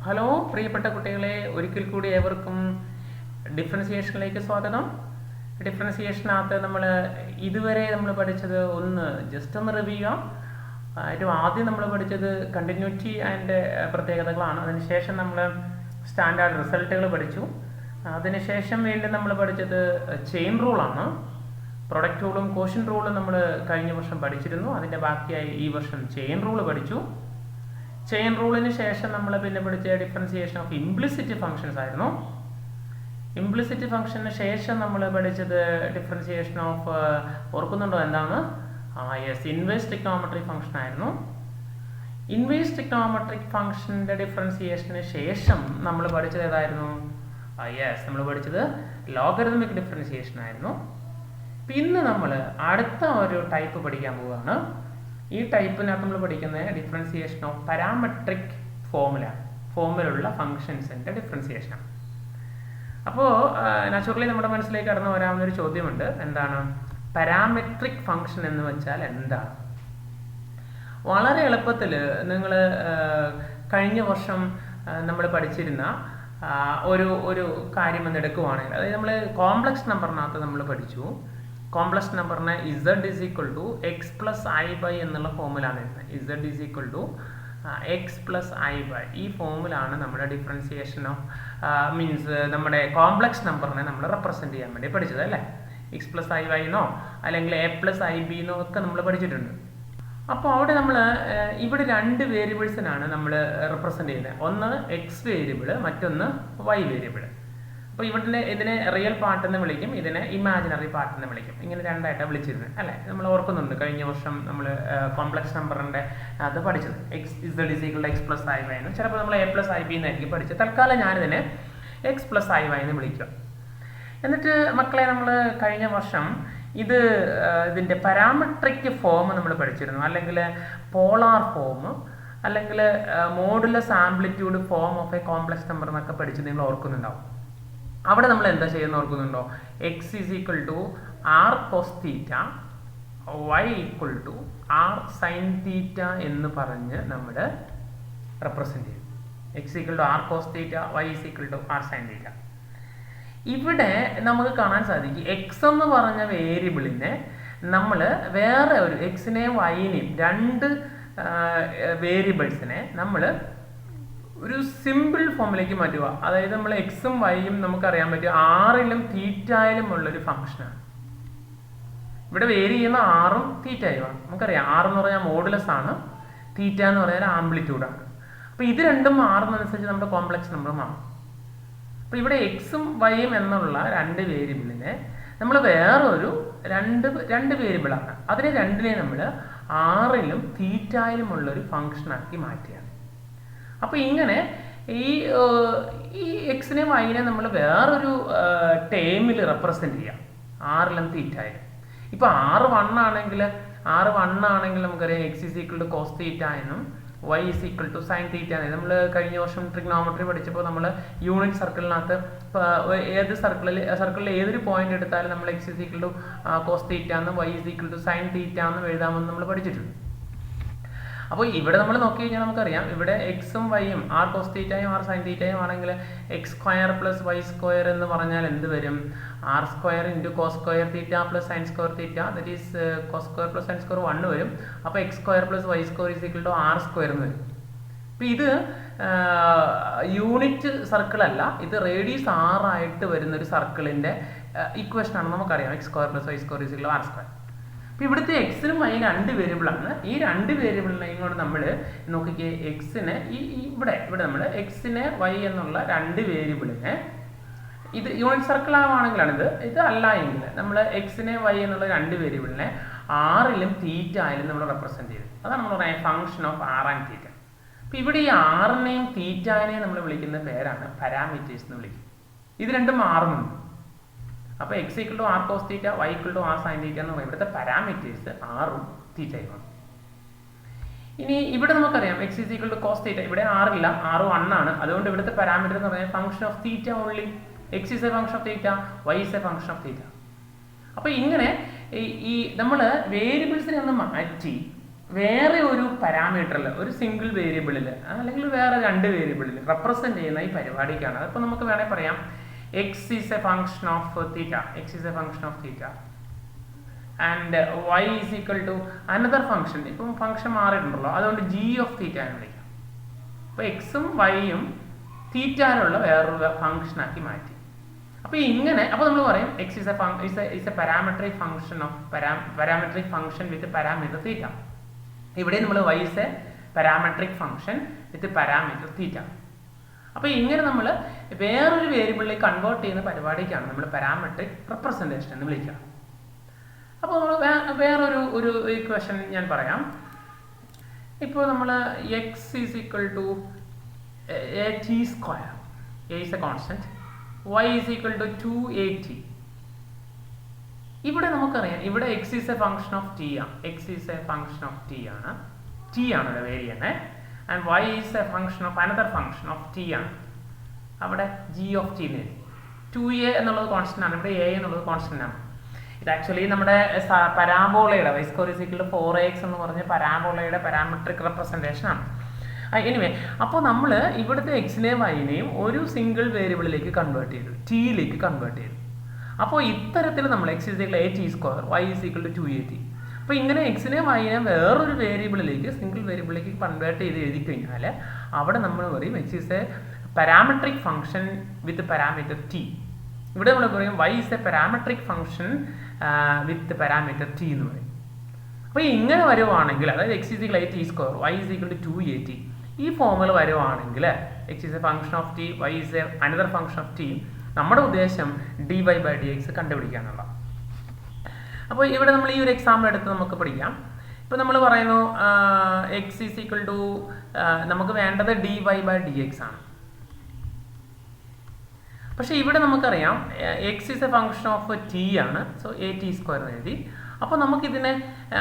Hello പ്രിയപ്പെട്ട കുട്ടികളെ, ഒരിക്കൽ കൂടി ഏവർക്കും ഡിഫറൻസിയേഷനിലേക്ക് സ്വാഗതം. ഡിഫറൻസിയേഷനകത്ത് ഇതുവരെ നമ്മൾ പഠിച്ചത് ജസ്റ്റ് ഒന്ന് റിവ്യൂ ചെയ്യാം. ഏറ്റവും ആദ്യം നമ്മൾ പഠിച്ചത് കണ്ടിന്യൂറ്റി ആൻഡ് പ്രത്യേകതകളാണ്. അതിനുശേഷം നമ്മൾ സ്റ്റാൻഡേർഡ് റിസൾട്ടുകൾ പഠിച്ചു. അതിനുശേഷം വീണ്ടും നമ്മൾ പഠിച്ചത് ചെയിൻ റൂളാണ്. പ്രൊഡക്റ്റ് റൂളും കോഷ്യൻ റൂളും നമ്മൾ കഴിഞ്ഞ വർഷം പഠിച്ചിരുന്നു. അതിൻ്റെ ബാക്കിയായി ഈ വർഷം ചെയിൻ റൂൾ പഠിച്ചു. ചെയിൻ റൂളിന് ശേഷം നമ്മൾ പിന്നെ പഠിച്ച ഡിഫറൻസിയേഷൻ ഓഫ് ഇംപ്ലിസിറ്റ് ഫംഗ്ഷൻസ് ആയിരുന്നു. ഇംപ്ലിസിറ്റ് ഫംഗ്ഷന് ശേഷം നമ്മൾ പഠിച്ചത് ഡിഫറൻസിയേഷൻ ഓഫ് ഓർക്കുന്നുണ്ടോ എന്താണ്? യെസ്, ഇൻവേഴ്സ് ട്രിഗ്നോമെട്രിക് ഫംഗ്ഷൻ ആയിരുന്നു. ഇൻവേഴ്സ് ട്രിഗ്നോമെട്രിക് ഫംഗ്ഷൻ്റെ ഡിഫറൻസിയേഷന് ശേഷം നമ്മൾ പഠിച്ചത് ഏതായിരുന്നു? യെസ്, നമ്മൾ പഠിച്ചത് ലോഗരിതമിക് ഡിഫറൻസിയേഷൻ ആയിരുന്നു. ഇന്ന് നമ്മൾ അടുത്ത ഒരു ടൈപ്പ് പഠിക്കാൻ പോവുകയാണ്. ഈ ടൈപ്പിനകത്ത് നമ്മൾ പഠിക്കുന്നത് ഡിഫറൻസിയേഷൻ ഓഫ് പാരാമെട്രിക് ഫോമിലുള്ള ഫംഗ്ഷൻസിൻ്റെ ഡിഫറൻസിയേഷനാണ്. അപ്പോൾ നാച്ചുറലി നമ്മുടെ മനസ്സിലേക്ക് കടന്നു വരാവുന്ന ഒരു ചോദ്യമുണ്ട്, എന്താണ് പാരാമെട്രിക് ഫംഗ്ഷൻ എന്ന് വെച്ചാൽ എന്താണ്? വളരെ എളുപ്പത്തിൽ നിങ്ങൾ കഴിഞ്ഞ വർഷം നമ്മൾ പഠിച്ചിരുന്ന ഒരു കാര്യം എന്ന് എടുക്കുവാണെങ്കിൽ, അതായത് നമ്മൾ കോംപ്ലക്സ് നമ്പറിനകത്ത് നമ്മൾ പഠിച്ചു. കോംപ്ലക്സ് നമ്പറിനെ z is equal to x plus I by എന്നുള്ള ഫോമിലാണ് വരുന്നത്. z is equal to x plus I by ഈ ഫോമിലാണ് നമ്മുടെ ഡിഫറൻസിയേഷൻ ഓഫ് മീൻസ് നമ്മുടെ കോംപ്ലക്സ് നമ്പറിനെ നമ്മൾ റെപ്രസെൻറ്റ് ചെയ്യാൻ വേണ്ടി പഠിച്ചത് അല്ലേ? x plus I by എന്നോ അല്ലെങ്കിൽ a plus IB എന്നോ ഒക്കെ നമ്മൾ പഠിച്ചിട്ടുണ്ട്. അപ്പോൾ അവിടെ നമ്മൾ ഇവിടെ രണ്ട് വേരിയബിൾസിനാണ് നമ്മൾ റെപ്രസെൻറ്റ് ചെയ്യുന്നത്. ഒന്ന് എക്സ് വേരിയബിൾ, മറ്റൊന്ന് y വേരിയബിൾ. അപ്പോൾ ഇതിനെ റിയൽ പാർട്ട് എന്ന് വിളിക്കും, ഇതിനെ ഇമാജിനറി പാർട്ട് എന്ന് വിളിക്കും. ഇങ്ങനെ രണ്ടായിട്ടാണ് വിളിച്ചിരുന്നത് അല്ലേ? നമ്മൾ ഓർക്കുന്നുണ്ട് കഴിഞ്ഞ വർഷം നമ്മൾ കോംപ്ലക്സ് നമ്പറിൻ്റെ അത് പഠിച്ചത് z is equal to x plus I by എന്ന്. ചിലപ്പോൾ നമ്മൾ a plus IB എന്നായിരിക്കും പഠിച്ചത്. തൽക്കാലം ഞാനിതിനെ x plus I by എന്ന് വിളിക്കുക. എന്നിട്ട് മക്കളെ, നമ്മൾ കഴിഞ്ഞ വർഷം ഇതിൻ്റെ പാരാമെട്രിക് ഫോം നമ്മൾ പഠിച്ചിരുന്നു, അല്ലെങ്കിൽ പോളാർ ഫോം, അല്ലെങ്കിൽ modulus amplitude form of A complex number എന്നൊക്കെ പഠിച്ച് നിങ്ങൾ ഓർക്കുന്നുണ്ടാവും. അവിടെ നമ്മൾ എന്താ ചെയ്യുന്നത് ഓർക്കുന്നുണ്ടോ? x is equal to r cos theta, y equal to r sin theta എന്ന് പറഞ്ഞ് നമ്മൾ റെപ്രസെൻറ്റ് ചെയ്യും. x equal to r cos theta, y is equal to r sin theta. ഇവിടെ നമുക്ക് കാണാൻ സാധിക്കും, എക്സ് എന്ന് പറഞ്ഞ വേരിയബിളിനെ നമ്മൾ വേറെ ഒരു എക്സിനെയും വൈനെയും രണ്ട് വേരിയബിൾസിനെ നമ്മൾ ഒരു സിമ്പിൾ ഫോമിലേക്ക് മാറ്റുക. അതായത് നമ്മൾ എക്സും വൈയും നമുക്കറിയാൻ പറ്റും ആറിലും തീറ്റായിലും ഉള്ളൊരു ഫംഗ്ഷനാണ്. ഇവിടെ വേരി ചെയ്യുന്ന ആറും തീറ്റായുമാണ്. നമുക്കറിയാം ആർ എന്ന് പറഞ്ഞാൽ മോഡുലസ് ആണ്, തീറ്റ എന്ന് പറഞ്ഞാൽ ആംപ്ലിറ്റ്യൂഡാണ്. അപ്പോൾ ഇത് രണ്ടും മാറുന്നതനുസരിച്ച് നമ്മുടെ കോംപ്ലക്സ് നമ്പർ മാറും. അപ്പോൾ ഇവിടെ എക്സും വൈയും എന്നുള്ള രണ്ട് വേരിയബിളിനെ നമ്മൾ വേറൊരു രണ്ട് വേരിയബിളാണ്, അതിനെ രണ്ടിനെ നമ്മൾ ആറിലും തീറ്റായിലും ഉള്ളൊരു ഫംഗ്ഷനാക്കി മാറ്റുകയാണ്. അപ്പോൾ ഇങ്ങനെ ഈ എക്സിനെ വൈനെ നമ്മൾ വേറൊരു ടേമിൽ റെപ്രസെൻറ്റ് ചെയ്യാം, ആറിലും തീറ്റായിലും. ഇപ്പോൾ ആറ് വൺ ആണെങ്കിൽ നമുക്കറിയാം x is equal to cos theta എന്നും y is equal to sin theta എന്നും. നമ്മൾ കഴിഞ്ഞ വർഷം ട്രിഗ്നോമെട്രി പഠിച്ചപ്പോൾ നമ്മൾ യൂണിറ്റ് സർക്കിളിനകത്ത് ഏത് സർക്കിളിൽ ഏതൊരു പോയിന്റ് എടുത്താലും നമ്മൾ x is equal to cos theta എന്നും y is equal to sin theta എന്നും എഴുതാമെന്ന് നമ്മൾ പഠിച്ചിട്ടുണ്ട്. അപ്പോൾ ഇവിടെ നമ്മൾ നോക്കി കഴിഞ്ഞാൽ നമുക്കറിയാം, ഇവിടെ എക്സും വൈയും ആർ കോസ് തീറ്റയും ആർ സൈൻ തീറ്റയും ആണെങ്കിൽ x square plus y square എന്ന് പറഞ്ഞാൽ എന്ത് വരും? R square into cos square theta plus sine square theta, that is cos square plus sine square 1 വരും. അപ്പോൾ x square plus y square is equal to r square എന്ന് വരും. അപ്പോൾ ഇത് യൂണിറ്റ് സർക്കിൾ അല്ല, ഇത് റേഡിയസ് ആറായിട്ട് വരുന്നൊരു സർക്കിളിൻ്റെ ഇക്വേഷനാണ്. നമുക്കറിയാം x square plus y square is equal to r square. അപ്പോൾ ഇവിടുത്തെ എക്സിനും വൈ രണ്ട് വേരിയബിളാണ്. ഈ രണ്ട് വേരിയബിളിനെയും കൊണ്ട് നമ്മൾ നോക്കിക്കേ, എക്സിനെ ഇവിടെ നമ്മൾ എക്സിനെ വൈ എന്നുള്ള രണ്ട് വേരിയബിളിനെ, ഇത് യൂണിറ്റ് സർക്കിൾ ആവുകയാണെങ്കിലാണിത്, ഇത് അല്ല എങ്കിൽ നമ്മൾ എക്സിനെ വൈ എന്നുള്ള രണ്ട് വേരിയബിളിനെ ആറിലും തീറ്റായിലും നമ്മൾ റെപ്രസെൻറ്റ് ചെയ്തു. അതാണ് നമ്മൾ പറയുന്നത് function of r and theta. അപ്പോൾ ഇവിടെ ഈ ആറിനെയും തീറ്റാനെയും നമ്മൾ വിളിക്കുന്ന പേരാണ് പാരാമീറ്റേഴ്സ് എന്ന് വിളിക്കും. ഇത് രണ്ടും മാറുന്നുണ്ട്. അപ്പോൾ x equal to r cos theta, y equal to r sin theta എന്ന് പറയുമ്പോൾ ഇവിടുത്തെ പാരാമീറ്റേഴ്സ് ആറും തീറ്റയുമാണ്. ഇനി ഇവിടെ നമുക്കറിയാം x is equal to cos theta, ഇവിടെ ആറില്ല, r 1 ആണ്. അതുകൊണ്ട് ഇവിടുത്തെ പാരാമീറ്റർ എന്ന് പറയുന്നത് function of theta only. x is a function of theta, y is a function of theta. അപ്പോൾ ഇങ്ങനെ ഈ നമ്മൾ വേരിയബിൾസിനെ ഒന്ന് മാറ്റി വേറെ ഒരു പാരാമീറ്ററിൽ, ഒരു സിംഗിൾ വേരിയബിളിൽ അല്ലെങ്കിൽ വേറെ രണ്ട് വേരിയബിളിൽ റെപ്രസെന്റ് ചെയ്യുന്ന ഈ പരിപാടിക്കാണ്. അതിപ്പോൾ നമുക്ക് വേണേൽ പറയാം x is a function of theta, x is a function of theta and y is equal to another function. ഇപ്പം ഫംഗ്ഷൻ മാറിയിട്ടുണ്ടല്ലോ, അതുകൊണ്ട് ജി ഓഫ് തീറ്റ എന്ന് വിളിക്കാം. അപ്പോൾ എക്സും വൈയും തീറ്റാനുള്ള വേറൊരു ഫംഗ്ഷനാക്കി മാറ്റി. അപ്പോൾ ഇങ്ങനെ അപ്പോൾ നമ്മൾ പറയും x is a parametric function of parametric function with parameter theta. ഇവിടെ നമ്മൾ y is a parametric function with parameter theta. അപ്പോൾ ഇങ്ങനെ നമ്മൾ വേറൊരു വേരിയബിളിലേക്ക് കൺവേർട്ട് ചെയ്യുന്ന പരിപാടിക്കാണ് നമ്മൾ പാരാമെട്രിക് റെപ്രസെൻറ്റേഷൻ എന്ന് വിളിക്കുക. അപ്പോൾ നമ്മൾ വേറൊരു ഇക്വേഷൻ ഞാൻ പറയാം. ഇപ്പോൾ നമ്മൾ x is equal to a t square, a is a constant, y is equal to 2at. ഇവിടെ നമുക്കറിയാം ഇവിടെ x is a function of t ആണ്, x is a function of t ആണ്, ടി ആണ് ഇവിടെ variable. And y is a function of another function of t ആണ്, അവിടെ G of T എന്ന് എഴുതി. 2a എന്നുള്ളത് കോൺസ്റ്റന്റ് ആണ്, ഇവിടെ a എന്നുള്ളത് കോൺസ്റ്റന്റ് ആണ്. ഇത് ആക്ച്വലി നമ്മുടെ പരാബോളയുടെ y square is equal to 4ax എന്ന് പറഞ്ഞ പരാബോളയുടെ പാരാമെട്രിക് റെപ്രസെൻറ്റേഷൻ ആണ്. എനിവേ, അപ്പോൾ നമ്മൾ ഇവിടുത്തെ എക്സിനെയും വൈനെയും ഒരു സിംഗിൾ വേരിയബിളിലേക്ക് കൺവേർട്ട് ചെയ്തു, ടിയിലേക്ക് കൺവേർട്ട് ചെയ്തു. അപ്പോൾ ഇത്തരത്തിൽ നമ്മൾ x is equal a t square, y is equal to 2at. അപ്പോൾ ഇങ്ങനെ എക്സിനെയും വൈനെയും വേറൊരു വേരിയബിളിലേക്ക്, സിംഗിൾ വേരിയബിളിലേക്ക് കൺവേർട്ട് ചെയ്ത് എഴുതി കഴിഞ്ഞാൽ അവിടെ നമ്മൾ പറയും x is a parametric function with parameter t. ഇവിടെ നമ്മൾ പറയും y is a parametric function with parameter t എന്ന് പറയും. അപ്പോൾ ഇങ്ങനെ വരുവാണെങ്കിൽ, അതായത് x is equal a t square, y is equal to 2at, ഈ ഫോമിൽ വരുവാണെങ്കിൽ x is a function of t, y is a another function of t, നമ്മുടെ ഉദ്ദേശം dy by dx കണ്ടുപിടിക്കാനുള്ള. അപ്പോൾ ഇവിടെ നമ്മൾ ഈ ഒരു എക്സാമ്പിൾ എടുത്ത് നമുക്ക് പഠിക്കാം. ഇപ്പോൾ നമ്മൾ പറയുന്നു എക്സ് ഈസ് ഈക്വൽ ടു, നമുക്ക് വേണ്ടത് dy by dx ആണ്. പക്ഷേ ഇവിടെ നമുക്കറിയാം X is a function of t ആണ്, സോ എ ടി സ്ക്വയർ എഴുതി. അപ്പോൾ നമുക്കിതിനെ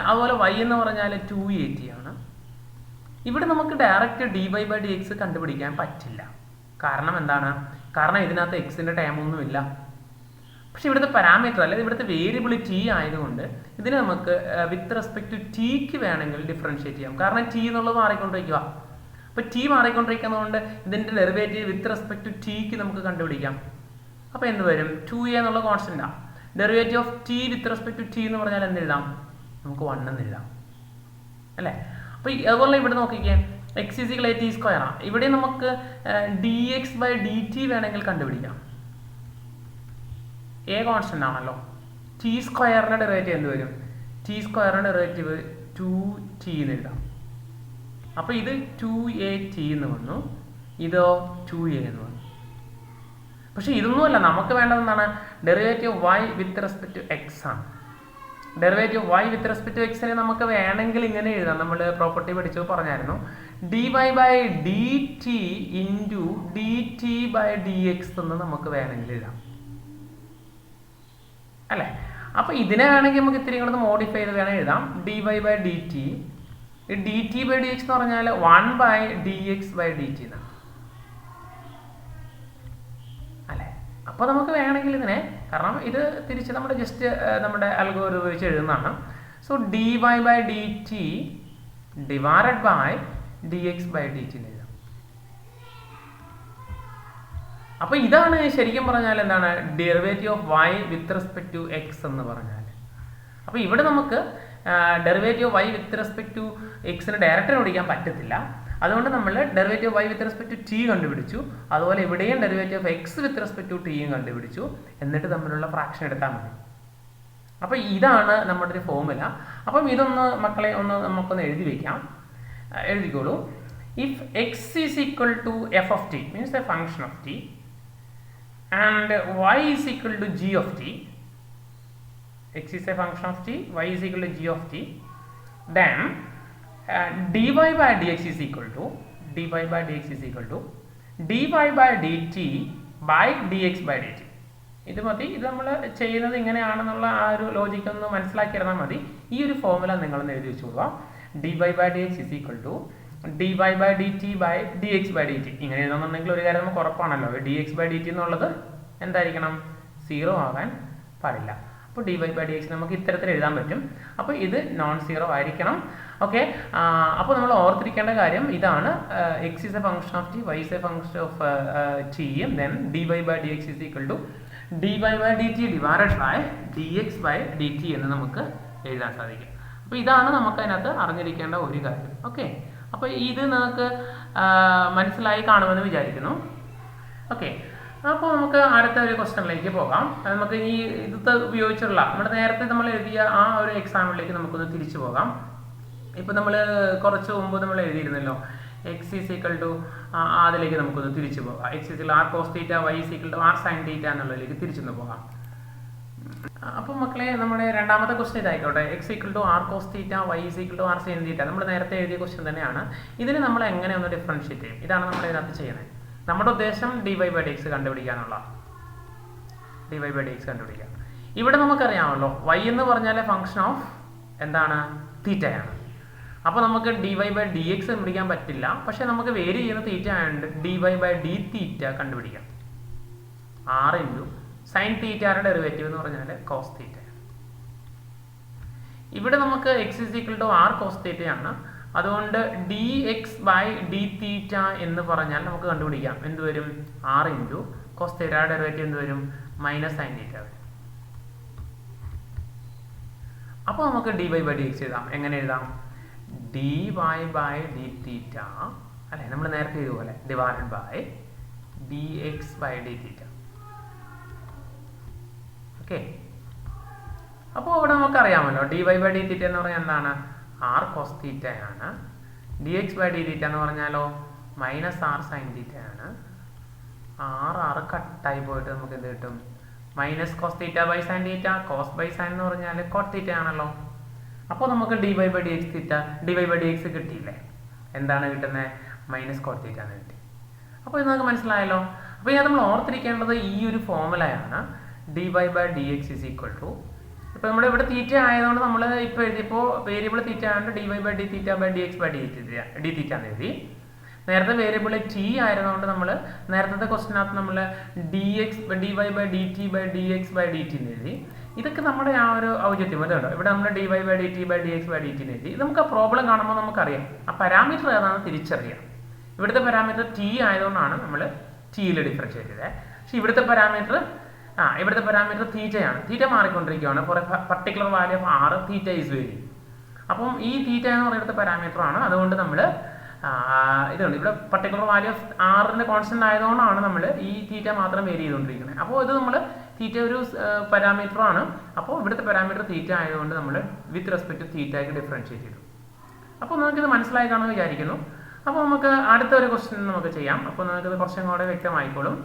അതുപോലെ y എന്ന് പറഞ്ഞാൽ 2at ആണ്. ഇവിടെ നമുക്ക് ഡയറക്റ്റ് dy by dx കണ്ടുപിടിക്കാൻ പറ്റില്ല. കാരണം എന്താണ്? കാരണം ഇതിനകത്ത് എക്സിൻ്റെ ടേം ഒന്നുമില്ല. പക്ഷെ ഇവിടുത്തെ പാരാമീറ്റർ അല്ലെങ്കിൽ ഇവിടുത്തെ വേരിയബിൾ ടി ആയതുകൊണ്ട് ഇതിനെ നമുക്ക് വിത്ത് റെസ്പെക്ട് ടു ടിക്ക് വേണമെങ്കിൽ ഡിഫറൻഷിയേറ്റ് ചെയ്യാം. കാരണം ടി എന്നുള്ളത് മാറിക്കൊണ്ടിരിക്കുക. അപ്പോൾ ടി മാറിക്കൊണ്ടിരിക്കുന്നതുകൊണ്ട് ഇതിൻ്റെ ഡെറിവേറ്റീവ് വിത്ത് റെസ്പെക്ട് ടു ടിക്ക് നമുക്ക് കണ്ടുപിടിക്കാം. അപ്പോൾ എന്ത് വരും? 2a എന്നുള്ള കോൺസ്റ്റൻ്റാണ്. Derivative of t with respect to t എന്ന് പറഞ്ഞാൽ എന്തെഴുതാം? നമുക്ക് 1 എന്ന് എഴുതാം അല്ലേ? അപ്പോൾ അതുപോലെ ഇവിടെ നോക്കിക്കേ, X is equal a t square ആണ്. ഇവിടെ നമുക്ക് dx by dt വേണമെങ്കിൽ കണ്ടുപിടിക്കാം. എ കോൺസ്റ്റന്റ് ആണല്ലോ. ടി സ്ക്വയറിന്റെ ഡെറിവേറ്റീവ് എന്ത് വരും? ടി സ്ക്വയറിന്റെ ഡെറിവേറ്റീവ് 2t എന്ന് എഴുതാം. അപ്പോൾ ഇത് 2at എന്ന് വന്നു, ഇതോ 2a എന്ന് വന്നു. പക്ഷെ ഇതൊന്നുമല്ല, നമുക്ക് വേണ്ടത് എന്താണ്? Derivative y with respect to x ആണ്. Derivative y with respect to എക്സിനെ നമുക്ക് വേണമെങ്കിൽ ഇങ്ങനെ എഴുതാം. നമ്മൾ പ്രോപ്പർട്ടി പഠിച്ചു പറഞ്ഞായിരുന്നു, dy by dt into dt by dx എന്ന് നമുക്ക് വേണമെങ്കിൽ എഴുതാം അല്ലേ? അപ്പോൾ ഇതിനെ വേണമെങ്കിൽ നമുക്ക് ഇത്തിരി കൂടെ മോഡിഫൈ ചെയ്ത് വേണമെങ്കിൽ എഴുതാം. dy by dt, dt by dx എന്ന് പറഞ്ഞാൽ 1 by dx by dt എന്നാണ് അല്ലേ? അപ്പോൾ നമുക്ക് വേണമെങ്കിൽ ഇതിനെ, കാരണം ഇത് തിരിച്ച് നമ്മുടെ ജസ്റ്റ് നമ്മുടെ അൽഗോരിതം ഉപയോഗിച്ച് എഴുതുന്നതാണ്. So dy by dt divided by dx by dt എന്ന് എഴുതാം. അപ്പോൾ ഇതാണ് ശരിക്കും പറഞ്ഞാൽ എന്താണ് derivative of y with respect to x എന്ന് പറഞ്ഞാൽ. അപ്പോൾ ഇവിടെ നമുക്ക് derivative y with respect to എക്സിന് ഡയറക്റ്റ് കണ്ടുപിടിക്കാൻ പറ്റത്തില്ല. അതുകൊണ്ട് നമ്മൾ derivative y with respect to t കണ്ടുപിടിച്ചു. അതുപോലെ ഇവിടെയും derivative of x with respect to t കണ്ടുപിടിച്ചു. എന്നിട്ട് തമ്മിലുള്ള ഫ്രാക്ഷൻ എടുത്താൽ മതി. അപ്പോൾ ഇതാണ് നമ്മുടെ ഒരു ഫോർമുല. അപ്പം ഇതൊന്ന് മക്കളെ ഒന്ന് നമുക്കൊന്ന് എഴുതി വയ്ക്കാം. എഴുതിക്കോളൂ. If x is equal to f of t means a function of t and y is equal to g of t, x is a function of t, y is equal to g of t, then dy by dx is equal to dy by dx is equal to dy by dt by dx by dt. ഇത് മതി. ഇത് നമ്മൾ ചെയ്യുന്നത് ഇങ്ങനെയാണെന്നുള്ള ആ ഒരു logic ഒന്ന് മനസ്സിലാക്കിയിരുന്നാൽ മതി. ഈ ഒരു ഫോർമുല നിങ്ങളൊന്ന് എഴുതി വെച്ചോളുക. dy by dx is equal to dy by dt by dx by dt. ഇങ്ങനെ എഴുതുന്നുണ്ടെങ്കിൽ ഒരു കാര്യം നമുക്ക് ഉറപ്പാണല്ലോ, dx by dt എന്നുള്ളത് എന്തായിരിക്കണം? 0 ആകാൻ പാടില്ല. അപ്പോൾ dy by dx നമുക്ക് ഇത്തരത്തിൽ എഴുതാൻ പറ്റും. അപ്പോൾ ഇത് നോൺ സീറോ ആയിരിക്കണം. ഓക്കെ, അപ്പോൾ നമ്മൾ ഓർത്തിരിക്കേണ്ട കാര്യം ഇതാണ്. X is a function of t, y is a function of t, then d y by d x is equal to d y by d t divided by d x by d t എന്ന് നമുക്ക് എഴുതാൻ സാധിക്കും. അപ്പോൾ ഇതാണ് നമുക്ക് അതിനകത്ത് അറിഞ്ഞിരിക്കേണ്ട ഒരു കാര്യം. ഓക്കെ, അപ്പോൾ ഇത് നിങ്ങൾക്ക് മനസ്സിലായി കാണുമെന്ന് വിചാരിക്കുന്നു. ഓക്കെ, അപ്പോൾ നമുക്ക് അടുത്ത ഒരു ക്വസ്റ്റ്യനിലേക്ക് പോകാം. നമുക്ക് ഈ ഇത് ഉപയോഗിച്ചുള്ള നമ്മുടെ നേരത്തെ നമ്മൾ എഴുതിയ ആ ഒരു എക്സാമ്പിളിലേക്ക് നമുക്കൊന്ന് തിരിച്ചു പോകാം. ഇപ്പം നമ്മൾ കുറച്ച് മുമ്പ് നമ്മൾ എഴുതിയിരുന്നല്ലോ എക്സ് ഈസ് ഈക്വൽ ടു, അതിലേക്ക് നമുക്കൊന്ന് തിരിച്ചു പോകാം. X is r cos theta, y is equal to r sine theta എന്നുള്ളതിലേക്ക് തിരിച്ചൊന്ന് പോകാം. അപ്പോൾ മക്കളെ നമ്മുടെ രണ്ടാമത്തെ ക്വസ്റ്റ്യൻ ഇതായിക്കോട്ടെ. X equal to r cos theta, y is equal to r sine theta. നമ്മൾ നേരത്തെ എഴുതിയ ക്വസ്റ്റ്യൻ തന്നെയാണ്. ഇതിന് നമ്മൾ എങ്ങനെ ഒന്ന് ഡിഫറൻഷിയേറ്റ് ചെയ്യും? ഇതാണ് നമ്മൾ ഇതിനകത്ത് ചെയ്യുന്നത്. നമ്മുടെ ഉദ്ദേശം d y by d x കണ്ടുപിടിക്കാനുള്ള, d y by d x കണ്ടുപിടിക്കാം. ഇവിടെ നമുക്കറിയാമല്ലോ വൈ എന്ന് പറഞ്ഞാൽ ഫംഗ്ഷൻ ഓഫ് എന്താണ്, തീറ്റയാണ്. അപ്പോൾ നമുക്ക് d y by d x കണ്ടുപിടിക്കാൻ പറ്റില്ല, പക്ഷെ നമുക്ക് വേരി ചെയ്യുന്ന തീറ്റ ആയതുകൊണ്ട് d y by d theta കണ്ടുപിടിക്കാം. ആർ ഇൻറ്റു സൈൻ തീറ്റയുടെ ഡെറിവേറ്റീവ് എന്ന് പറഞ്ഞാൽ കോസ് തീറ്റ. ഇവിടെ നമുക്ക് x is equal to r cos തീറ്റയാണ്. അതുകൊണ്ട് d x by d theta എന്ന് പറഞ്ഞാൽ നമുക്ക് കണ്ടുപിടിക്കാം എന്ത് വരും, ആർ ഇൻറ്റു കോസ് തീറ്റയുടെ ഡെറിവേറ്റീവ് എന്ത് വരും, മൈനസ് സൈൻ തീറ്റ വരും. അപ്പോൾ നമുക്ക് d y by d X എഴുതാം. എങ്ങനെ എഴുതാം? D y by d theta അല്ലെ, നമ്മൾ നേരത്തെ ഇതുപോലെ divided by d x by d theta. Okay, അപ്പോൾ ഇവിടെ നമുക്കറിയാമല്ലോ d y by d theta എന്ന് പറഞ്ഞാൽ എന്താണ്, ആർ കോസ് തീറ്റയാണ്. D x by d theta എന്ന് പറഞ്ഞാലോ മൈനസ് ആർ സൈൻ തീറ്റയാണ്. ആർ കട്ടായി പോയിട്ട് നമുക്ക് എന്ത് കിട്ടും, minus cos theta by sine theta. Cos by sine എന്ന് പറഞ്ഞാൽ കോട്ട് തീറ്റ ആണല്ലോ. അപ്പോൾ നമുക്ക് d y by d x theta, d y by d x കിട്ടിയില്ലേ? എന്താണ് കിട്ടുന്നത്, മൈനസ് കോട്ട് തീറ്റ എന്ന് കിട്ടി. അപ്പോൾ ഇത് നമുക്ക് മനസ്സിലായല്ലോ. അപ്പോൾ ഇത് നമ്മൾ ഓർത്തിരിക്കേണ്ടത് ഈ ഒരു ഫോർമുലയാണ്, d y by d x is equal to. ഇപ്പോൾ നമ്മുടെ ഇവിടെ തീറ്റ ആയതുകൊണ്ട് നമ്മൾ ഇപ്പോൾ എഴുതിയപ്പോൾ വേരിയബിൾ തീറ്റ ആയതുകൊണ്ട് d y by d theta by d x by d theta എന്ന് എഴുതി. നേരത്തെ വേരിയബിൾ ടി ആയതുകൊണ്ട് നമ്മൾ നേരത്തെ ക്വസ്റ്റിനകത്ത് നമ്മൾ d y by d t by d x by d t എന്ന് എഴുതി. ഇതൊക്കെ നമ്മുടെ ആ ഒരു ഔചിത്യം അതുണ്ടോ. ഇവിടെ നമ്മൾ d y by d t by d x by d t എന്ന് എഴുതി. ഇത് നമുക്ക് ആ പ്രോബ്ലം കാണുമ്പോൾ നമുക്കറിയാം ആ പാരാമീറ്റർ ഏതാണ് തിരിച്ചറിയാം. ഇവിടുത്തെ പാരാമീറ്റർ ടി ആയതുകൊണ്ടാണ് നമ്മൾ ടിയിൽ ഡിഫറൻഷിയേറ്റ് ചെയ്തത്. പക്ഷേ ഇവിടുത്തെ പാരാമീറ്റർ തീറ്റയാണ്. തീറ്റ മാറിക്കൊണ്ടിരിക്കുകയാണ്. For a particular value of r theta is vary. അപ്പം ഈ തീറ്റ എന്ന് പറയുന്നത് പാരാമീറ്റർ ആണ്. അതുകൊണ്ട് നമ്മൾ ഇതുണ്ട് ഇവിടെ പർട്ടിക്കുലർ വാല്യൂ ഓഫ് ആറിന്റെ കോൺസ്റ്റന്റ് ആയതുകൊണ്ടാണ് നമ്മൾ ഈ തീറ്റ മാത്രം വേരി ചെയ്തുകൊണ്ടിരിക്കുന്നത്. അപ്പോൾ ഇത് നമ്മൾ തീറ്റ ഒരു പാരാമീറ്റർ ആണ്. അപ്പോൾ ഇവിടുത്തെ പാരാമീറ്റർ തീറ്റ ആയതുകൊണ്ട് നമ്മൾ വിത്ത് റെസ്പെക്ട് ടു തീറ്റയ്ക്ക് ഡിഫറൻഷിയേറ്റ് ചെയ്തു. അപ്പോൾ നമുക്കിത് മനസ്സിലായി കാണുമെന്ന് വിചാരിക്കുന്നു. അപ്പോൾ നമുക്ക് അടുത്ത ഒരു ക്വസ്റ്റ്യൻ നമുക്ക് ചെയ്യാം. അപ്പോൾ നമുക്കിത് കുറച്ചും കൂടെ വ്യക്തമായിക്കോളും.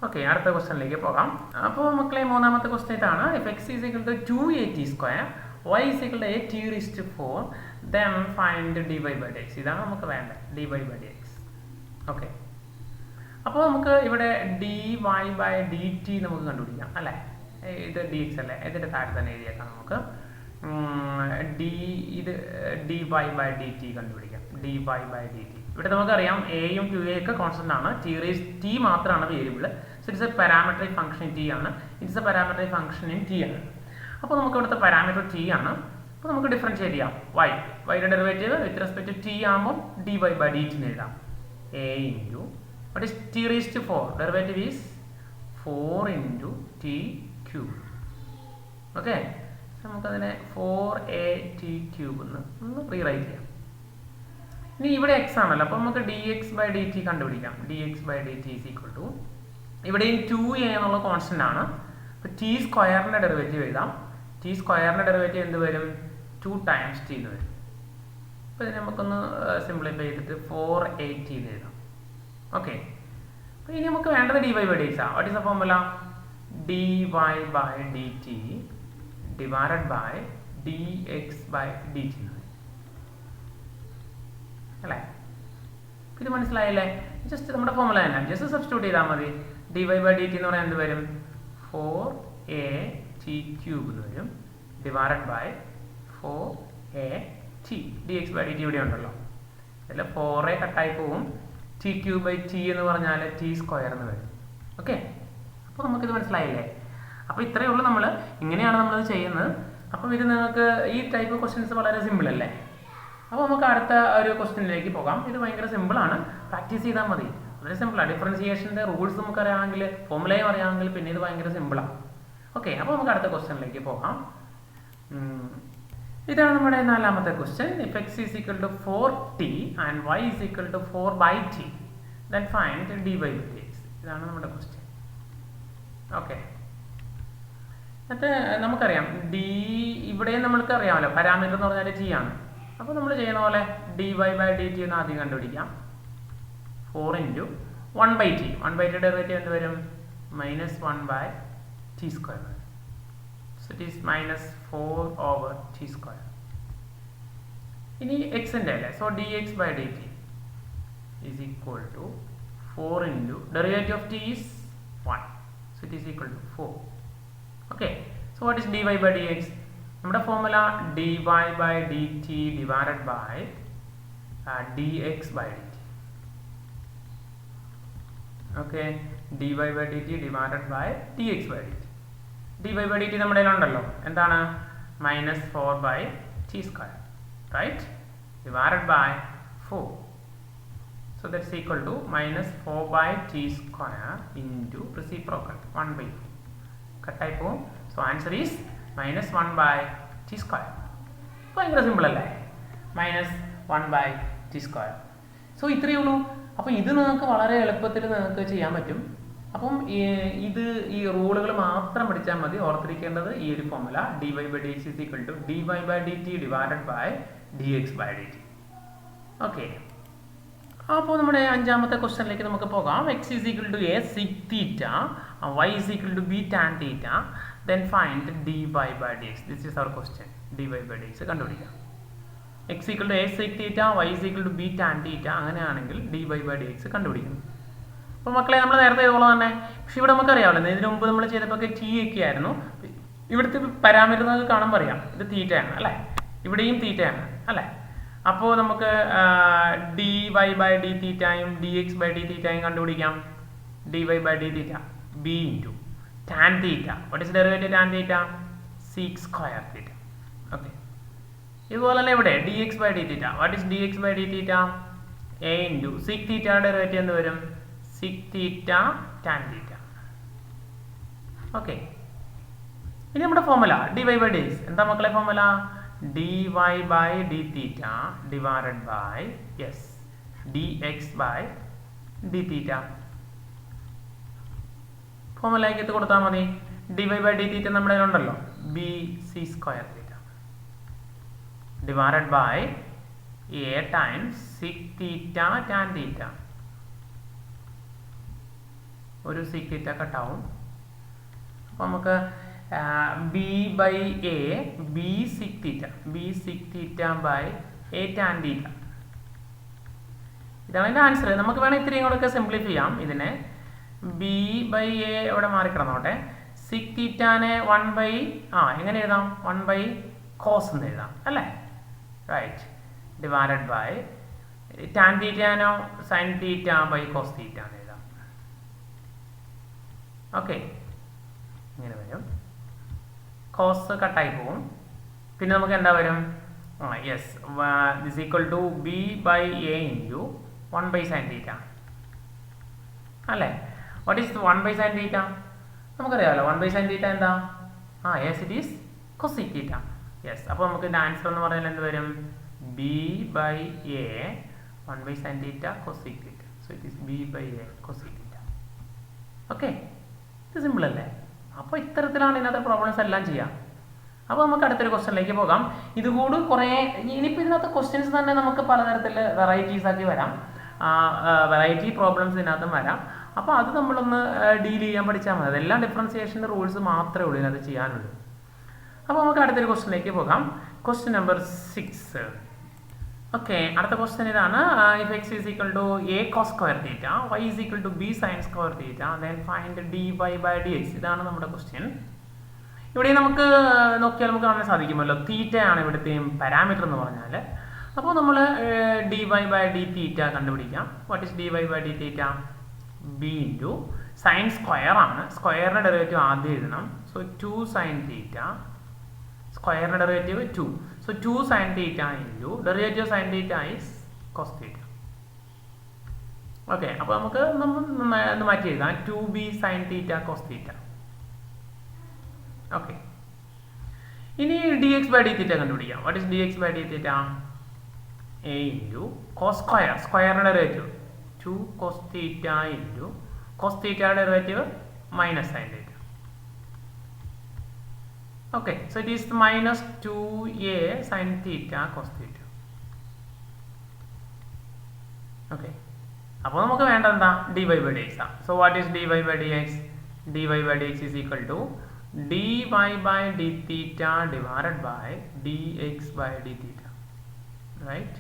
ഓക്കെ, അടുത്ത ക്വസ്റ്റ്യനിലേക്ക് പോകാം. അപ്പോൾ മക്കളെ മൂന്നാമത്തെ ക്വസ്റ്റ്യൻ ഇതാണ്. If x is equal to 2at square y is equal to 8t⁴, then find dy by dx. ഇതാണ് നമുക്ക് വേണ്ടത്, dy by dx. ഓക്കെ, അപ്പോൾ നമുക്ക് ഇവിടെ dy by dt നമുക്ക് കണ്ടുപിടിക്കാം അല്ലേ. ഇത് dx അല്ലേ, ഇതിൻ്റെ താഴെ തന്നെ എഴുതിയേക്കാം. നമുക്ക് ഇത് dy by dt കണ്ടുപിടിക്കാം. dy by dt ഇവിടെ നമുക്കറിയാം എയും ക്യൂയും ഒക്കെ കോൺസ്റ്റന്റ് ആണ്. t മാത്രമാണ് variable. So it's a parametric function t ആണ്. It's a parametric function in t ആണ്. അപ്പോൾ നമുക്ക് ഇവിടുത്തെ പാരാമീറ്റർ ടി ആണ്. അപ്പോൾ നമുക്ക് ഡിഫറൻഷിയേറ്റ് ചെയ്യാം. വൈയുടെ derivative with respect to t ആകുമ്പോൾ d y by d t എന്ന് എഴുതാം. A into what is t raise to 4, derivative is 4 into t cube. Okay, നമുക്കതിനെ 4at³ ഒന്ന് റീറൈറ്റ് ചെയ്യാം. ഇനി ഇവിടെ എക്സ് ആണല്ലോ, അപ്പോൾ നമുക്ക് d x by d t കണ്ടുപിടിക്കാം. D x by d t is equal to ഇവിടെയും 2a എന്നുള്ള കോൺസ്റ്റന്റ് ആണ്. അപ്പോൾ ടി സ്ക്വയറിൻ്റെ ഡെറിവേറ്റീവ് എഴുതാം. ടി സ്ക്വയറിൻ്റെ ഡെറിവേറ്റീവ് എന്ത് വരും, 2 ടൈംസ് ടി എന്ന് വരും. അപ്പോൾ ഇതിനെ നമുക്കൊന്ന് സിംപ്ലിഫൈ ചെയ്തിട്ട് 4at എന്ന് എഴുതാം. ഓക്കെ, അപ്പോൾ ഇനി നമുക്ക് വേണ്ടത് dy by dx ആണ്. What is the formula, dy by dt divided by dx by dt അല്ലേ. ഇത് മനസ്സിലായില്ലേ? ജസ്റ്റ് നമ്മുടെ ഫോർമുല തന്നെ ജസ്റ്റ് സബ്സ്റ്റിറ്റ്യൂട്ട് ചെയ്താൽ മതി. dy by dt എന്ന് പറയാൻ എന്ത് വരും, 4at³ എന്ന് വരും divided by 4at. dx by dt ഇവിടെ ഉണ്ടല്ലോ, അതിൽ 4a കട്ടായി പോവും. t³ എന്ന് പറഞ്ഞാൽ t² എന്ന് വരും. ഓക്കെ, അപ്പോൾ നമുക്കിത് മനസ്സിലായില്ലേ? അപ്പോൾ ഇത്രയേ ഉള്ളൂ. ഇങ്ങനെയാണ് നമ്മളത് ചെയ്യുന്നത്. അപ്പോൾ ഇത് നിങ്ങൾക്ക് ഈ ടൈപ്പ് ക്വസ്റ്റ്യൻസ് വളരെ സിമ്പിൾ അല്ലേ. അപ്പോൾ നമുക്ക് അടുത്ത ഒരു ക്വസ്റ്റ്യനിലേക്ക് പോകാം. ഇത് ഭയങ്കര സിമ്പിളാണ്, പ്രാക്ടീസ് ചെയ്താൽ മതി. വളരെ സിമ്പിളാണ്. ഡിഫറൻസിയേഷൻ്റെ റൂൾസ് നമുക്കറിയാമെങ്കിൽ, ഫോമുലയും അറിയാമെങ്കിൽ പിന്നെ ഇത് ഭയങ്കര സിമ്പിളാണ്. ഓക്കെ, അപ്പോൾ നമുക്ക് അടുത്ത ക്വസ്റ്റ്യനിലേക്ക് പോകാം. ഇതാണ് നമ്മുടെ നാലാമത്തെ question. If x is equal to 4t and y is equal to 4/t, then find dy by dx. ഇതാണ് നമ്മുടെ ക്വസ്റ്റ്യൻ. ഓക്കെ, എന്നിട്ട് നമുക്കറിയാം ഇവിടെ നമ്മൾക്ക് അറിയാമല്ലോ പാരാമീറ്റർ എന്ന് പറഞ്ഞാൽ t ആണ്. അപ്പോൾ നമ്മൾ ചെയ്യുന്ന പോലെ dy by dt എന്ന് ആദ്യം കണ്ടുപിടിക്കാം. 4 into 1/t. 1/t ഡെറിവേറ്റീവ് എന്ത് വരും? -1/t². So it is -4/t². ഇനി x ന്റെ അല്ലേ, so dx by dt is equal to 4 into derivative of t is 1, so it is equal to 4. Okay, so what is dy by dx? നമ്മുടെ formula dy by dt divided by dx by dt. Okay, dy by dt divided by dx by dt. dy by dt നമ്മുടെ കയ്യിലുണ്ടല്ലോ, എന്താണ്? -4/t², right, divided by 4. So that's equal to -4/t² into reciprocal 1/4. കട്ടായി പോകും. So answer is -1/t². ഭയങ്കര simple അല്ലേ? -1/t². So ഇത്രയേ ഉള്ളൂ. അപ്പോൾ ഇത് നിങ്ങൾക്ക് വളരെ എളുപ്പത്തിൽ നിങ്ങൾക്ക് ചെയ്യാൻ പറ്റും. അപ്പം ഈ റൂളുകൾ മാത്രം പഠിച്ചാൽ മതി. ഓർത്തിരിക്കേണ്ടത് ഈ ഒരു formula dy by dx is equal to dy by dt divided by dx by dt. Okay, അപ്പോൾ നമ്മുടെ അഞ്ചാമത്തെ ക്വസ്റ്റ്യനിലേക്ക് നമുക്ക് പോകാം. x is equal to a sec theta, y is equal to b tan theta, then find dy by dx. This is our question. dy by dx കണ്ടുപിടിക്കാം. x equal to a sec theta, y is equal to b tan theta, അങ്ങനെയാണെങ്കിൽ dy by dx കണ്ടുപിടിക്കണം. അപ്പോൾ മക്കളെ നമ്മൾ നേരത്തെ ഇതുപോലെ തന്നെ, പക്ഷെ ഇവിടെ നമുക്കറിയാമല്ലോ ഇതിനു മുമ്പ് നമ്മൾ ചെയ്തപ്പോൾ t ഒക്കെ ആയിരുന്നു. ഇവിടുത്തെ പാരാമീറ്റർ നമുക്ക് കാണുമ്പോൾ അറിയാം ഇത് തീറ്റയാണ് അല്ലേ, ഇവിടെയും തീറ്റയാണ് അല്ലേ. അപ്പോൾ നമുക്ക് dy by d തീറ്റയും dx by d തീറ്റയും കണ്ടുപിടിക്കാം. dy by d theta b into tan theta. What is derivative tan theta? sec square theta. Okay, ഇതുപോലെ തന്നെ ഇവിടെ dx by d theta. What is dx by d theta? a into sec theta derivative എന്ത് വരും? sec theta tan theta. Okay, ഇനി നമ്മുടെ formula dy by dx എന്താ മക്കളെ formula? dy by d theta divided by dx by d theta. ഫോർമുലയ്ക്ക് എത്തി കൊടുത്താൽ മതി. dy by d theta നമ്മുടെ ഉണ്ടല്ലോ, b c square theta divided by a times sec theta tan theta. ഒരു sec theta കട്ടാവും. അപ്പോൾ നമുക്ക് b by a b sec theta by a tan theta. ഇതാണ് അതിൻ്റെ ആൻസർ. നമുക്ക് വേണമെങ്കിൽ ഇത്രയും കൂടെ സിംപ്ലിഫൈ ചെയ്യാം. ഇതിനെ b by a ഇവിടെ മാറിക്കിടന്നോട്ടെ. sec thetaനെ 1 എങ്ങനെ എഴുതാം? 1 cos എന്ന് എഴുതാം അല്ലേ, റൈറ്റ്, ഡിവൈഡഡ് ബൈ tan thetaനോ sin theta by cos theta എന്ന് എഴുതാം. ഓക്കെ, ഇങ്ങനെ വരും. കോസ് കട്ടായി പോകും. പിന്നെ നമുക്ക് എന്താ വരും? This equal to b by a into 1 sin theta അല്ലേ. What is 1 sin theta? നമുക്കറിയാമല്ലോ 1 sin theta എന്താ? Yes, it is cosec theta. Yes, അപ്പോൾ നമുക്ക് ഇതിൻ്റെ ആൻസർ എന്ന് പറഞ്ഞാൽ എന്ത് വരും? b by a 1 sin theta cosec theta. So it is b by a cosec theta. Okay, ഇത് സിമ്പിൾ അല്ലേ? അപ്പോൾ ഇത്തരത്തിലാണ് ഇതിനകത്ത് പ്രോബ്ലംസ് എല്ലാം ചെയ്യാം. അപ്പോൾ നമുക്ക് അടുത്തൊരു ക്വസ്റ്റ്യനിലേക്ക് പോകാം. ഇതുകൂടി കുറേ ഇനിയിപ്പോൾ ഇതിനകത്ത് ക്വസ്റ്റ്യൻസ് തന്നെ നമുക്ക് പലതരത്തിൽ വെറൈറ്റീസ് ആക്കി വരാം. വെറൈറ്റി പ്രോബ്ലംസ് ഇതിനകത്തും വരാം. അപ്പോൾ അത് നമ്മളൊന്ന് ഡീൽ ചെയ്യാൻ പഠിച്ചാൽ മതി. അതെല്ലാം ഡിഫറൻസിയേഷൻ്റെ റൂൾസ് മാത്രമേ ഉള്ളൂ ഇതിനകത്ത് ചെയ്യാനുള്ളൂ. അപ്പോൾ നമുക്ക് അടുത്തൊരു ക്വസ്റ്റ്യനിലേക്ക് പോകാം. Question number 6. ഓക്കെ, അടുത്ത ക്വസ്റ്റ്യൻ ഇതാണ്. If x is equal to a cos square theta, y is equal to b sin square theta, then find dy by dx. ഇതാണ് നമ്മുടെ ക്വസ്റ്റ്യൻ. ഇവിടെ നമുക്ക് നോക്കിയാൽ നമുക്ക് കാണാൻ സാധിക്കുമല്ലോ, തീറ്റയാണ് ഇവിടുത്തെ പാരാമീറ്റർ എന്ന് പറഞ്ഞാൽ. അപ്പോൾ നമ്മൾ dy by d തീറ്റ കണ്ടുപിടിക്കാം. What is dy by d theta? b into sin square ആണ്. സ്ക്വയറിൻ്റെ ഡെറിവേറ്റീവ് ആദ്യം എഴുതണം. സോ 2 sin theta, സ്ക്വയറിൻ്റെ derivative 2. So 2 sin theta into derivative sin theta is cos theta. Okay, അപ്പോൾ നമുക്ക് ഒന്ന് മാറ്റി എഴുതാം. 2b sin theta cos theta. Okay, ഇനി dx by d theta കണ്ടുപിടിക്കാം. What is dx by d theta? a into cos square, സ്ക്വയറിന്റെ derivative 2 cos theta into cos theta derivative minus sin theta. Okay, so it is minus 2a sin theta cos theta. Okay, അപ്പോൾ നമുക്ക് വേണ്ട എന്താ? dy by dx. So what is dy by dx? dy by dx is equal to dy by d theta divided by dx by d theta. Right?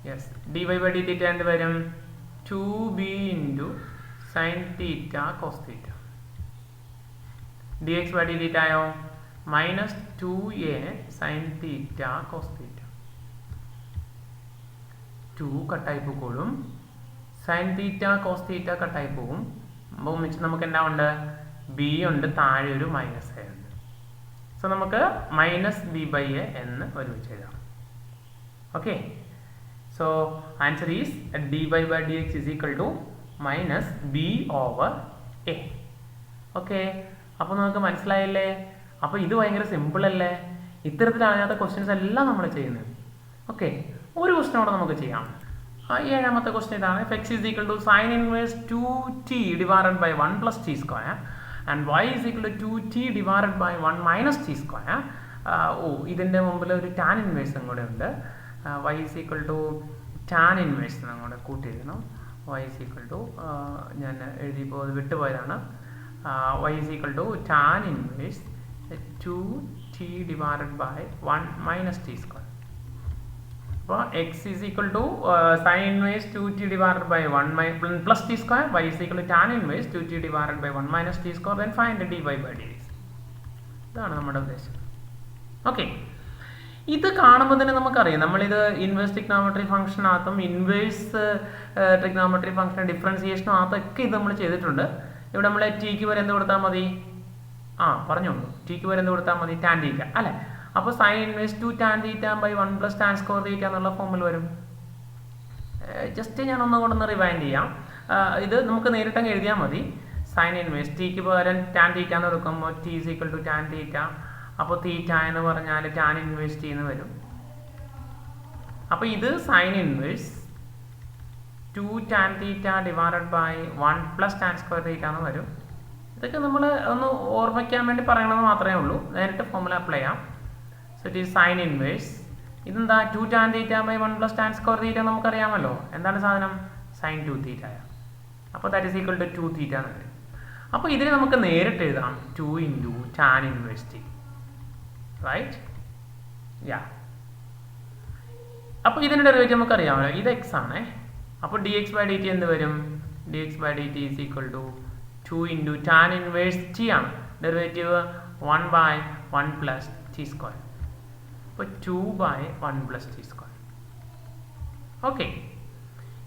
Yes, dy by d theta എന്ത് വരും? 2b into sin theta cos theta. dx by d theta ആയോ? minus 2a sin theta cos theta. 2 കട്ടായി പോകും, sin theta cos theta കട്ടായി പോകും. അപ്പോൾ മിച്ചം നമുക്ക് എന്താ ഉണ്ട്? b ഉണ്ട്, താഴെ ഒരു മൈനസ് a ഉണ്ട്. സോ നമുക്ക് മൈനസ് b by a എന്ന് ഒരുമിച്ച് എഴുതാം. Okay, so answer is dy by dx is equal to minus b over a. Okay, അപ്പോൾ നമുക്ക് മനസ്സിലായില്ലേ? അപ്പോൾ ഇത് ഭയങ്കര സിമ്പിൾ അല്ലേ? ഇത്തരത്തിലറിയാത്ത ക്വസ്റ്റ്യൻസ് എല്ലാം നമ്മൾ ചെയ്യുന്നത്. ഓക്കെ, ഒരു ക്വസ്റ്റ്യൻ കൂടെ നമുക്ക് ചെയ്യാം. ഏഴാമത്തെ ക്വസ്റ്റ്യൻ ഇതാണ്. x is equal to sin inverse 2t divided by 1 plus t square and y is equal to 2t divided by 1 minus t square. ഇതിൻ്റെ മുമ്പിൽ ഒരു tan ഇൻവേഴ്സും കൂടെ ഉണ്ട്. y is equal to tan inverse കൂടെ കൂട്ടിയിരുന്നു. y is equal to ഞാൻ എഴുതിയപ്പോൾ അത് വിട്ടുപോയതാണ്. y is equal to tan inverse 2t divided by 1 minus t square. അപ്പോൾ x is equal to sin inverse 2t divided by 1 plus t square, y is equal to tan inverse 2t divided by 1 minus t square, then find dy by dx. ഇതാണ് നമ്മുടെ ഉദ്ദേശം. Okay, ഇത് കാണുമ്പോൾ തന്നെ നമുക്കറിയാം നമ്മളിത് inverse trigonometry ഫംഗ്ഷനകത്തും inverse trigonometry function ഡിഫറൻസിയേഷനകത്തൊക്കെ ഇത് നമ്മൾ ചെയ്തിട്ടുണ്ട്. ഇവിടെ നമ്മൾ ടിക്ക് വരെ എന്ത് കൊടുത്താൽ മതി? പറഞ്ഞോളൂ, ടിക്ക് വരെ എന്ത് കൊടുത്താൽ മതി? ടാൻ തീറ്റ അല്ലേ? അപ്പോൾ sine inverse 2 tan theta by 1 plus tan square theta എന്നുള്ള ഫോമിൽ വരും. ജസ്റ്റ് ഞാൻ ഒന്നും കൂടെ ഒന്ന് റിവൈൻഡ് ചെയ്യാം. ഇത് നമുക്ക് നേരിട്ടങ്ങ് എഴുതിയാൽ മതി. സൈൻ ഇൻവേഴ്സ് ടിക്ക് പകരം ടാൻ തീറ്റ എന്ന് എടുക്കുമ്പോൾ t is equal to tan theta. അപ്പോൾ തീറ്റ എന്ന് പറഞ്ഞാൽ ടാൻ ഇൻവേഴ്സ് ടി എന്ന് വരും. അപ്പോൾ ഇത് sine inverse 2 tan theta divided by 1 plus tan square theta എന്ന് വരും. ഇതൊക്കെ നമ്മൾ ഒന്ന് ഓർമ്മിക്കാൻ വേണ്ടി പറയണമെന്ന് മാത്രമേ ഉള്ളൂ. നേരിട്ട് ഫോർമുല അപ്ലൈ ചെയ്യാം. So it is sine inverse ഇതെന്താ? 2 tan theta by 1 plus tan square theta നമുക്കറിയാമല്ലോ. എന്താണ് സാധനം? Sine 2 theta. അപ്പോൾ that is equal to 2 theta എന്ന് വരും. അപ്പോൾ ഇതിനെ നമുക്ക് നേരിട്ട് എഴുതാം 2 into tan inverse t. Right? Yeah. അപ്പോൾ ഇതിൻ്റെ ഡെറിവേറ്റീവ് നമുക്കറിയാമല്ലോ. ഇത് എക്സ് ആണേ. അപ്പോൾ d x by d t എന്ത് വരും? D x by d t is equal to 2 into tan inverse t ആണ്. Derivative 1 by 1 plus t square. അപ്പോൾ 2 by 1 plus t square. Okay,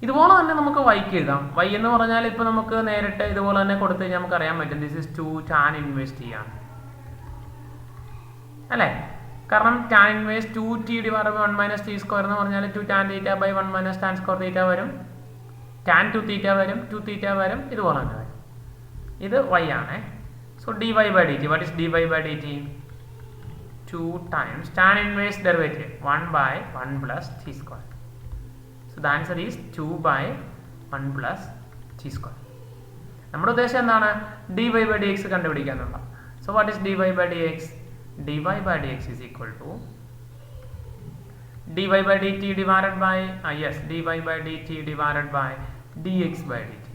ഇതുപോലെ തന്നെ നമുക്ക് വൈക്ക് എഴുതാം. വൈ എന്ന് പറഞ്ഞാൽ ഇപ്പോൾ നമുക്ക് നേരിട്ട് ഇതുപോലെ തന്നെ കൊടുത്തു കഴിഞ്ഞാൽ നമുക്ക് അറിയാൻ പറ്റും this is 2 tan inverse t ആണ് അല്ലേ? കാരണം tan inverse 2t divide by 1 minus t square എന്ന് പറഞ്ഞാൽ 2 tan theta by 1 minus tan square theta വരും. ടാൻ 2 തീറ്റ വരും, 2 തീറ്റ വരും, ഇതുപോലെ തന്നെ വരും. ഇത് y ആണ്. So dy by dt. What is dy by dt? 2 times tan inverse derivative 1 by 1 plus t square. So the answer is 2 by 1 plus t square. നമ്മുടെ ഉദ്ദേശം എന്താണ്? dy by dx കണ്ടുപിടിക്കാനുള്ള. So what is dy by dx? dy by dx is equal to dy by dt divided by dy by dt divided by dx by dt.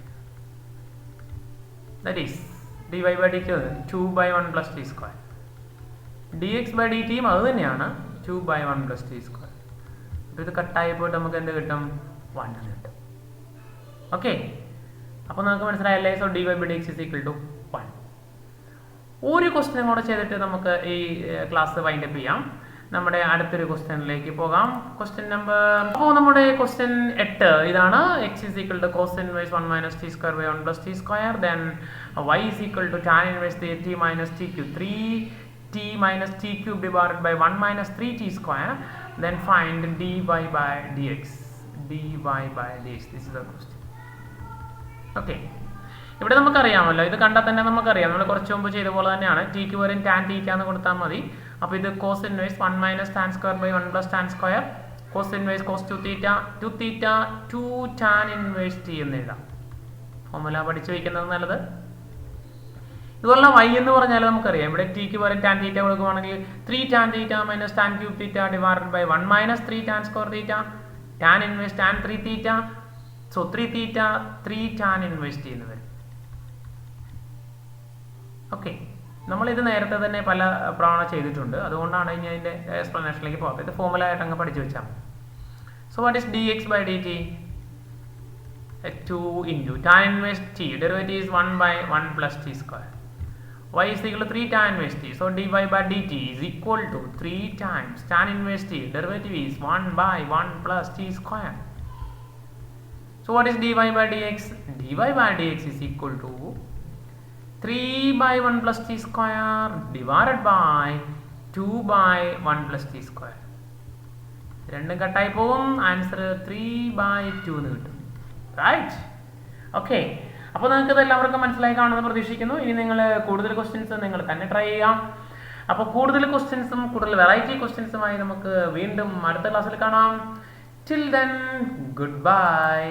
That is dy by dt 2 by 1 plus t square. dx by dt അത് തന്നെയാണ് 2 by 1 plus t square. അപ്പോൾ ഇത് കട്ടായി പോയിട്ട് നമുക്ക് എന്ത് കിട്ടും? 1 എന്ന് കിട്ടും. ഓക്കെ, അപ്പോൾ നമുക്ക് മനസ്സിലായല്ലേ? So dy by dx is equal to 1. ഒരു ക്വസ്റ്റ്യൻ കൂടെ ചെയ്തിട്ട് നമുക്ക് ഈ ക്ലാസ് വൈൻഡ് അപ്പ് ചെയ്യാം. നമ്മുടെ അടുത്തൊരു ക്വസ്റ്റ്യനിലേക്ക് പോകാം. ക്വസ്റ്റ്യൻ നമ്പർ അപ്പോൾ നമ്മുടെ ക്വസ്റ്റ്യൻ 8 ഇതാണ്. X is equal to cos inverse 1 minus t square by 1 plus t square. Then y is equal to tan inverse t minus t cube 3 t minus t cube divided by 1 minus 3t square, then find dy by dx. dy by dx. This is the question. Okay. ഇവിടെ നമുക്കറിയാമല്ലോ, ഇത് കണ്ടാൽ തന്നെ നമുക്കറിയാം, നമ്മൾ കുറച്ച് മുമ്പ് ചെയ്ത പോലെ തന്നെയാണ്. ടിക്ക് വരും ടാൻ തീറ്റ എന്ന് കൊടുത്താൽ മതി. അപ്പോൾ ഇത് cos inverse 1 minus tan square by 1 plus tan square, cos inverse cos 2 theta 2 tan inverse t എന്ന് എഴുതാം. ഫോർമുല പഠിച്ചു വയ്ക്കുന്നത് നല്ലത്. ഇതുപോലെ y എന്ന് പറഞ്ഞാൽ നമുക്കറിയാം, ഇവിടെ ടിക്ക് വരും ടാൻ തീറ്റ കൊടുക്കുകയാണെങ്കിൽ 3 tan theta minus tan cube theta divided by 1 minus 3 tan square theta, tan inverse tan 3 theta, so 3 theta 3 tan inverse t എന്ന് വരും. ഓക്കെ, നമ്മളിത് നേരത്തെ തന്നെ പല പ്രവണ ചെയ്തിട്ടുണ്ട്, അതുകൊണ്ടാണ് ഇനി അതിൻ്റെ എക്സ്പ്ലനേഷനിലേക്ക് പോകാത്തത്. ഇത് ഫോർമുല ആയിട്ട് അങ്ങ് പഠിച്ചു വെച്ചാൽ. So what is dx by dt? 2 into tan inverse t, derivative is 1 by 1 plus t square. Y is equal to 3 tan inverse t, so dy by dt is equal to 3 times tan inverse t, derivative is 1 by 1 plus t square. So what is dy by dx? dy by dx is equal to 3 by 1 plus t square divided by 2 by 1 plus t square. രണ്ടും കട്ടായി പോകും, answer 3 by 2 എന്ന് കിട്ടും. Right? Okay, അപ്പോൾ നിങ്ങൾക്ക് ഇത് എല്ലാവർക്കും മനസ്സിലായി കാണുമെന്ന് പ്രതീക്ഷിക്കുന്നു. ഇനി നിങ്ങൾ കൂടുതൽ ക്വസ്റ്റ്യൻസ് നിങ്ങൾ തന്നെ ട്രൈ ചെയ്യാം. അപ്പോൾ കൂടുതൽ ക്വസ്റ്റ്യൻസും കൂടുതൽ വെറൈറ്റി ക്വസ്റ്റ്യൻസുമായി നമുക്ക് വീണ്ടും അടുത്ത ക്ലാസ്സിൽ കാണാം. Till then, good bye.